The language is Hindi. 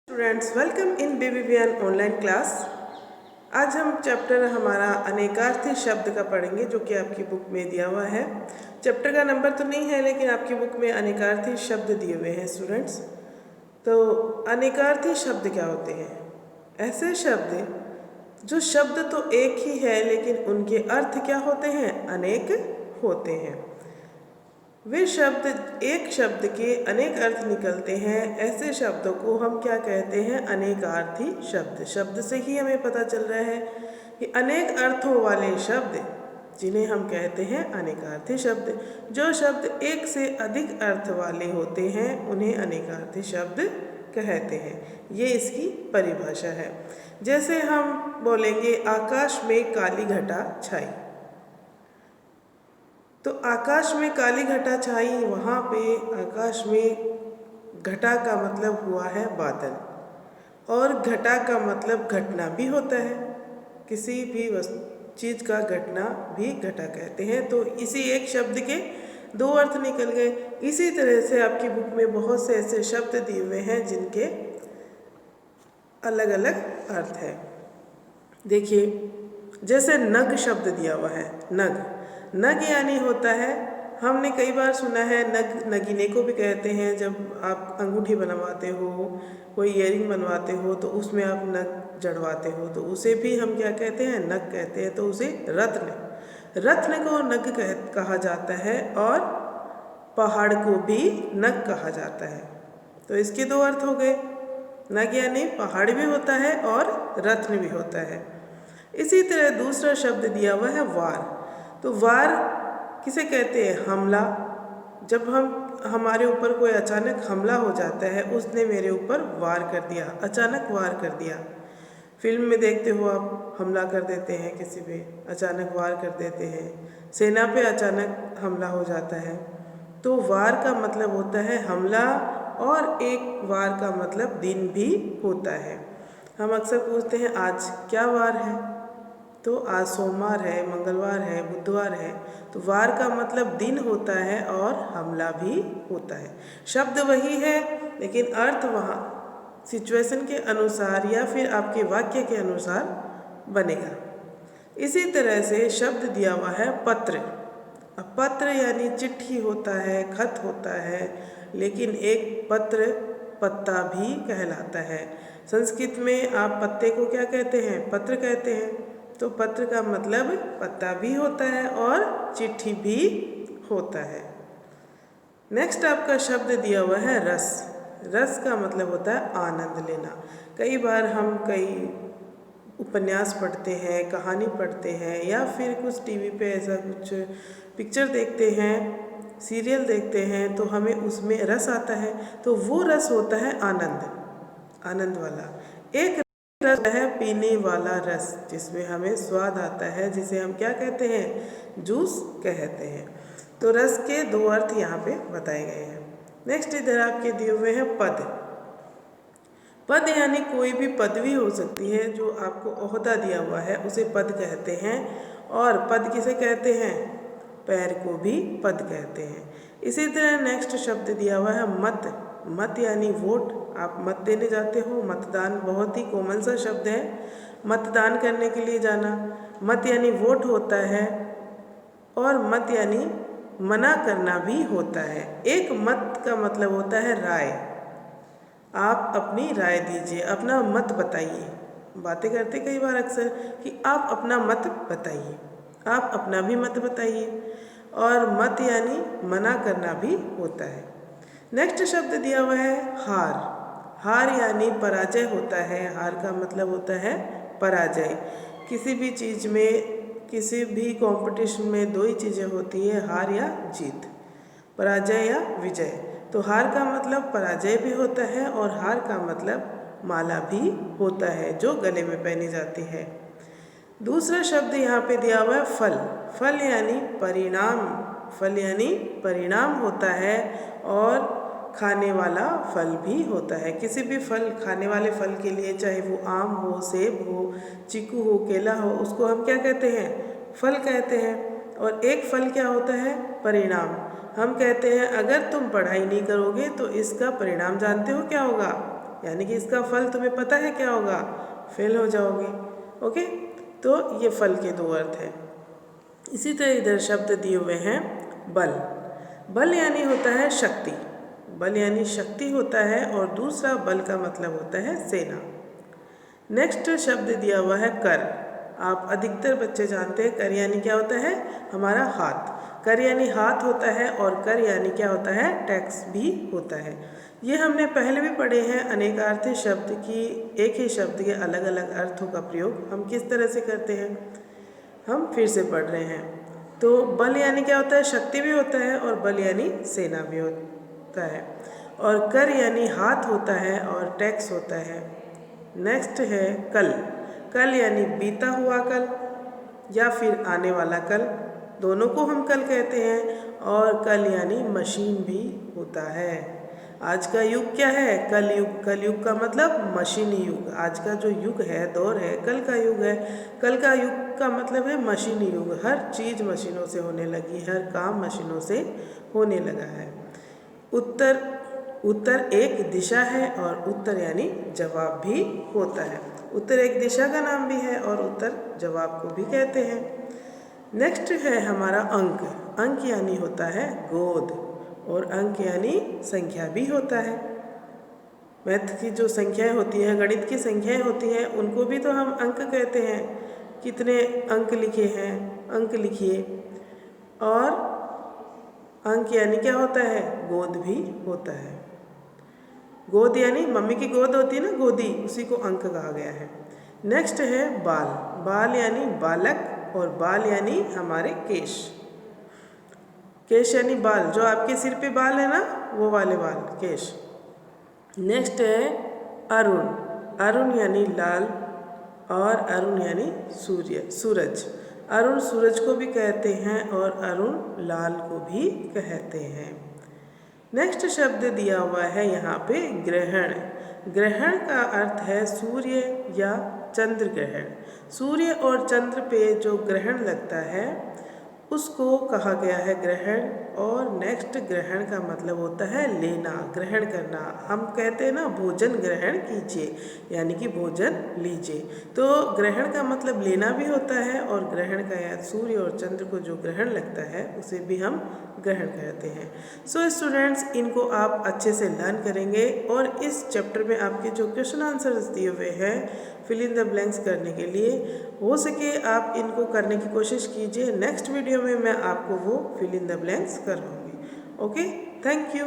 Students welcome in BBVN online class. आज हम चैप्टर हमारा अनेकार्थी शब्द का पढ़ेंगे जो कि आपकी बुक में दिया हुआ है। चैप्टर का नंबर तो नहीं है लेकिन आपकी बुक में अनेकार्थी शब्द दिए हुए हैं स्टूडेंट्स। तो अनेकार्थी शब्द क्या होते हैं? ऐसे शब्द जो शब्द तो एक ही है लेकिन उनके अर्थ क्या होते हैं? अनेक होते हैं। वे शब्द एक शब्द के अनेक अर्थ निकलते हैं, ऐसे शब्दों को हम क्या कहते हैं? अनेकार्थी शब्द। शब्द से ही हमें पता चल रहा है कि अनेक अर्थों वाले शब्द जिन्हें हम कहते हैं अनेकार्थी शब्द। जो शब्द एक से अधिक अर्थ वाले होते हैं उन्हें अनेकार्थी शब्द कहते हैं। ये इसकी परिभाषा है। जैसे हम बोलेंगे आकाश में काली घटा छाई, तो आकाश में काली घटा छाई, वहाँ पे आकाश में घटा का मतलब हुआ है बादल, और घटा का मतलब घटना भी होता है। किसी भी चीज़ का घटना भी घटा कहते हैं। तो इसी एक शब्द के दो अर्थ निकल गए। इसी तरह से आपकी बुक में बहुत से ऐसे शब्द दिए हुए हैं जिनके अलग अलग अर्थ है। देखिए, जैसे नग शब्द दिया हुआ है। नग नग यानी होता है, हमने कई बार सुना है नग नगीने को भी कहते हैं। जब आप अंगूठी बनवाते हो, कोई इयरिंग बनवाते हो तो उसमें आप नग जड़वाते हो, तो उसे भी हम क्या कहते हैं? नग कहते हैं। तो उसे रत्न को नग कहा जाता है, और पहाड़ को भी नग कहा जाता है। तो इसके दो अर्थ हो गए। नग यानी पहाड़ भी होता है और रत्न भी होता है। इसी तरह दूसरा शब्द दिया हुआ है वार। तो वार किसे कहते हैं? हमला। जब हमारे ऊपर कोई अचानक हमला हो जाता है, उसने मेरे ऊपर वार कर दिया, अचानक वार कर दिया। फिल्म में देखते हो आप, हमला कर देते हैं किसी पे, अचानक वार कर देते हैं। सेना पे अचानक हमला हो जाता है। तो वार का मतलब होता है हमला, और एक वार का मतलब दिन भी होता है। हम अक्सर पूछते हैं आज क्या वार है? तो आज सोमवार है, मंगलवार है, बुधवार है। तो वार का मतलब दिन होता है और हमला भी होता है। शब्द वही है लेकिन अर्थ वहाँ सिचुएशन के अनुसार या फिर आपके वाक्य के अनुसार बनेगा। इसी तरह से शब्द दिया हुआ है पत्र। अब पत्र यानी चिट्ठी होता है, खत होता है, लेकिन एक पत्र पत्ता भी कहलाता है। संस्कृत में आप पत्ते को क्या कहते हैं? पत्र कहते हैं। तो पत्र का मतलब पत्ता भी होता है और चिट्ठी भी होता है। नेक्स्ट आपका शब्द दिया हुआ है रस। रस का मतलब होता है आनंद लेना। कई बार हम कई उपन्यास पढ़ते हैं, कहानी पढ़ते हैं, या फिर कुछ टीवी पे ऐसा कुछ पिक्चर देखते हैं, सीरियल देखते हैं, तो हमें उसमें रस आता है। तो वो रस होता है आनंद, आनंद वाला। एक रस है पीने वाला रस, जिसमें हमें स्वाद आता है, जिसे हम क्या कहते हैं? जूस कहते हैं। तो रस के दो अर्थ यहाँ पे बताए गए हैं। नेक्स्ट इधर आपके दिए हुए हैं पद। पद यानी कोई भी पदवी हो सकती है, जो आपको ओहदा दिया हुआ है उसे पद कहते हैं। और पद किसे कहते हैं? पैर को भी पद कहते हैं। इसी तरह नेक्स्ट शब्द दिया हुआ है मत। मत यानी वोट। आप मत देने जाते हो, मतदान बहुत ही कॉमन सा शब्द है, मतदान करने के लिए जाना। मत यानी वोट होता है, और मत यानी मना करना भी होता है। एक मत का मतलब होता है राय। आप अपनी राय दीजिए, अपना मत बताइए। बातें करते कई बार अक्सर कि आप अपना मत बताइए, आप अपना भी मत बताइए। और मत यानी मना करना भी होता है। नेक्स्ट शब्द दिया हुआ है हार। हार यानी पराजय होता है। हार का मतलब होता है पराजय। किसी भी चीज़ में, किसी भी कंपटीशन में दो ही चीज़ें होती है, हार या जीत, पराजय या विजय। तो हार का मतलब पराजय भी होता है, और हार का मतलब माला भी होता है जो गले में पहनी जाती है। दूसरा शब्द यहाँ पे दिया हुआ है फल। फल यानी परिणाम। फल यानी परिणाम होता है, और खाने वाला फल भी होता है। किसी भी फल, खाने वाले फल के लिए, चाहे वो आम हो, सेब हो, चीकू हो, केला हो, उसको हम क्या कहते हैं? फल कहते हैं। और एक फल क्या होता है? परिणाम। हम कहते हैं अगर तुम पढ़ाई नहीं करोगे तो इसका परिणाम जानते हो क्या होगा? यानी कि इसका फल तुम्हें पता है क्या होगा, फेल हो जाओगे। ओके, तो ये फल के दो अर्थ हैं। इसी तरह इधर शब्द दिए हुए हैं बल। बल यानी होता है शक्ति, बल यानी शक्ति होता है, और दूसरा बल का मतलब होता है सेना। नेक्स्ट शब्द दिया हुआ है कर। आप अधिकतर बच्चे जानते हैं कर यानी क्या होता है, हमारा हाथ। कर यानी हाथ होता है, और कर यानी क्या होता है, टैक्स भी होता है। ये हमने पहले भी पढ़े हैं, अनेकार्थी शब्द की एक ही शब्द के अलग अलग अर्थों का प्रयोग हम किस तरह से करते हैं, हम फिर से पढ़ रहे हैं। तो बल यानी क्या होता है, शक्ति भी होता है, और बल यानी सेना भी होता है, और कर यानी हाथ होता है, और टैक्स होता है। नेक्स्ट है कल। कल यानी बीता हुआ कल या फिर आने वाला कल, दोनों को हम कल कहते हैं। और कल यानी मशीन भी होता है। आज का युग क्या है, कल युग। कल युग का मतलब मशीनी युग। आज का जो युग है, दौर है, कल का युग है। कल का युग का मतलब है मशीनी युग। हर चीज़ मशीनों से होने लगी, हर काम मशीनों से होने लगा है। उत्तर, उत्तर एक दिशा है, और उत्तर यानी जवाब भी होता है। उत्तर एक दिशा का नाम भी है, और उत्तर जवाब को भी कहते हैं। नेक्स्ट है हमारा अंक। अंक यानी होता है गोद, और अंक यानी संख्या भी होता है। मैथ की जो संख्याएं होती हैं, गणित की संख्याएं होती हैं, उनको भी तो हम अंक कहते हैं। कितने अंक लिखे हैं, अंक लिखिए। और अंक यानी क्या होता है, गोद भी होता है। गोद यानी मम्मी की गोद होती है ना, गोदी, उसी को अंक कहा गया है। नेक्स्ट है बाल। बाल यानी बालक, और बाल यानी हमारे केश। केश यानी बाल, जो आपके सिर पे बाल है ना, वो वाले बाल, केश। नेक्स्ट है अरुण। अरुण यानी लाल, और अरुण यानी सूर्य, सूरज। अरुण सूरज को भी कहते हैं, और अरुण लाल को भी कहते हैं। नेक्स्ट शब्द दिया हुआ है यहाँ पे ग्रहण। ग्रहण का अर्थ है सूर्य या चंद्र ग्रहण। सूर्य और चंद्र पे जो ग्रहण लगता है उसको कहा गया है ग्रहण। और नेक्स्ट ग्रहण का मतलब होता है लेना, ग्रहण करना। हम कहते हैं ना भोजन ग्रहण कीजिए, यानी कि भोजन लीजिए। तो ग्रहण का मतलब लेना भी होता है, और ग्रहण का या सूर्य और चंद्र को जो ग्रहण लगता है उसे भी हम ग्रहण कहते हैं। सो स्टूडेंट्स, इनको आप अच्छे से लर्न करेंगे, और इस चैप्टर में आपके जो क्वेश्चन आंसर्स दिए हुए हैं फिल इन द ब्लैंक्स करने के लिए, हो सके आप इनको करने की कोशिश कीजिए। नेक्स्ट वीडियो में मैं आपको वो फिल इन द ब्लैंक्स करवाऊंगी। Okay, thank you.